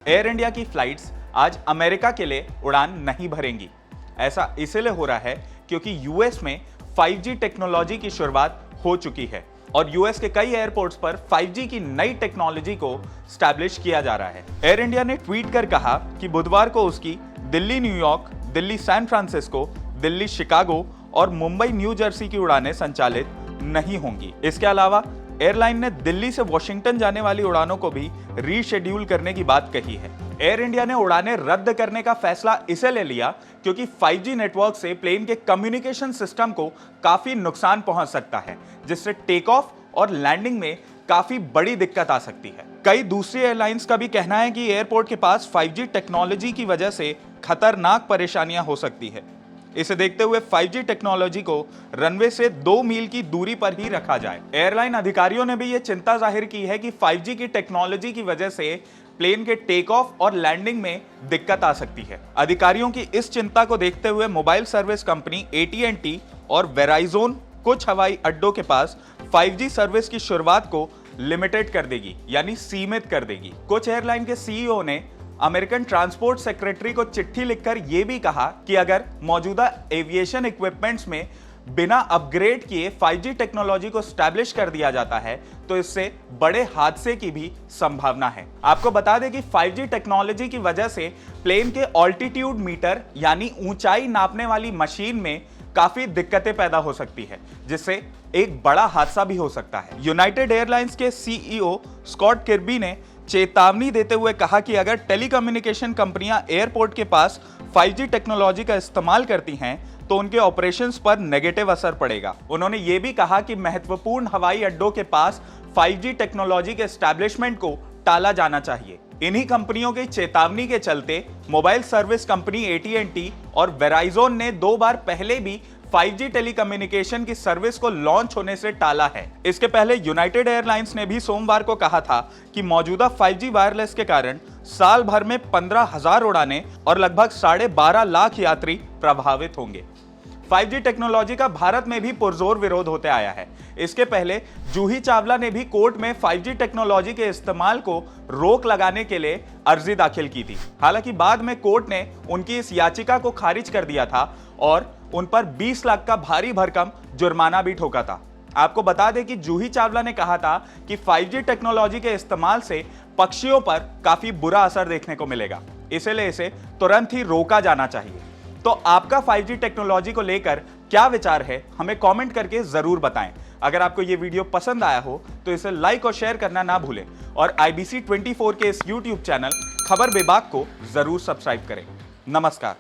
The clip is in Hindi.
एयर इंडिया की फ्लाइट्स आज अमेरिका के लिए उड़ान नहीं भरेंगी। ऐसा इसलिए हो रहा है क्योंकि यूएस में 5G टेक्नोलॉजी की शुरुआत हो चुकी है और यूएस के कई एयरपोर्ट्स पर 5G की नई टेक्नोलॉजी को स्टैब्लिश किया जा रहा है। एयर इंडिया ने ट्वीट कर कहा कि बुधवार को उसकी Delhi New York, Delhi San Francisco, Delhi Chicago और मुंबई न्यू जर्सी की उड़ानें संचालित नहीं होंगी। इसके अलावा एयरलाइन ने दिल्ली से वॉशिंगटन जाने वाली उड़ानों को भी रीशेड्यूल करने की बात कही है। एयर इंडिया ने उड़ानें रद्द करने का फैसला इसलिए लिया क्योंकि 5G नेटवर्क से प्लेन के कम्युनिकेशन सिस्टम को काफी नुकसान पहुंच सकता है, जिससे टेक ऑफ और लैंडिंग में काफी बड़ी दिक्कत आ सकती है। कई दूसरी एयरलाइंस का भी कहना है कि एयरपोर्ट के पास 5G टेक्नोलॉजी की वजह से खतरनाक परेशानियां हो सकती है। इसे देखते हुए 5G टेक्नोलॉजी को रनवे से 2 मील की दूरी पर ही रखा जाए। एयरलाइन अधिकारियों ने भी यह चिंता जाहिर की है कि 5G की टेक्नोलॉजी की वजह से प्लेन के टेक ऑफ और लैंडिंग में दिक्कत आ सकती है। अधिकारियों की इस चिंता को देखते हुए मोबाइल सर्विस कंपनी AT&T और वेराइजोन कुछ हवाई अड्डों के पास 5G सर्विस की शुरुआत को लिमिटेड कर देगी, यानी सीमित कर देगी। कुछ एयरलाइन के CEO ने अमेरिकन ट्रांसपोर्ट सेक्रेटरी को चिट्ठी लिखकर यह भी कहा कि अगर मौजूदा एविएशन इक्विपमेंट्स में बिना अपग्रेड किए 5G टेक्नोलॉजी को स्टैब्लिश कर दिया जाता है तो इससे बड़े हादसे की भी संभावना है। आपको बता दें कि 5G टेक्नोलॉजी की वजह से प्लेन के ऑल्टीट्यूड मीटर यानी ऊंचाई नापने वाली मशीन में काफी दिक्कतें पैदा हो सकती है, जिससे एक बड़ा हादसा भी हो सकता है। यूनाइटेड एयरलाइंस के CEO स्कॉट किर्बी ने चेतावनी देते हुए कहा कि अगर टेलीकम्युनिकेशन कंपनियां एयरपोर्ट के पास 5G टेक्नोलॉजी का इस्तेमाल करती हैं तो उनके ऑपरेशंस पर नेगेटिव असर पड़ेगा। उन्होंने ये भी कहा कि महत्वपूर्ण हवाई अड्डों के पास 5G टेक्नोलॉजी के एस्टैब्लिशमेंट को टाला जाना चाहिए। इन्हीं कंपनियों की चेतावनी के चलते मोबाइल सर्विस कंपनी AT&T और वेराइजोन ने 2 बार पहले भी 5G टेलीकम्युनिकेशन की सर्विस को लॉन्च होने से टाला है। इसके पहले यूनाइटेड एयरलाइंस ने भी सोमवार को कहा था कि मौजूदा 5G वायरलेस के कारण साल भर में 15,000 उड़ानें और लगभग 12.5 लाख यात्री प्रभावित होंगे। 5G टेक्नोलॉजी का भारत में भी पुरजोर विरोध होते आया है। इसके पहले जूही चावला ने भी कोर्ट में 5G टेक्नोलॉजी के इस्तेमाल को रोक लगाने के लिए अर्जी दाखिल की थी। हालांकि बाद में कोर्ट ने उनकी इस याचिका को खारिज कर दिया था और उन पर 20 लाख का भारी भरकम जुर्माना भी ठोका था। आपको बता दें कि जूही चावला ने कहा था कि 5G टेक्नोलॉजी के इस्तेमाल से पक्षियों पर काफी बुरा असर देखने को मिलेगा, इसलिए इसे तुरंत ही रोका जाना चाहिए। तो आपका 5G टेक्नोलॉजी को लेकर क्या विचार है, हमें कमेंट करके जरूर बताएं। अगर आपको ये वीडियो पसंद आया हो तो इसे लाइक और शेयर करना ना भूलें और IBC 24 के इस YouTube चैनल खबर विभाग को जरूर सब्सक्राइब करें। नमस्कार।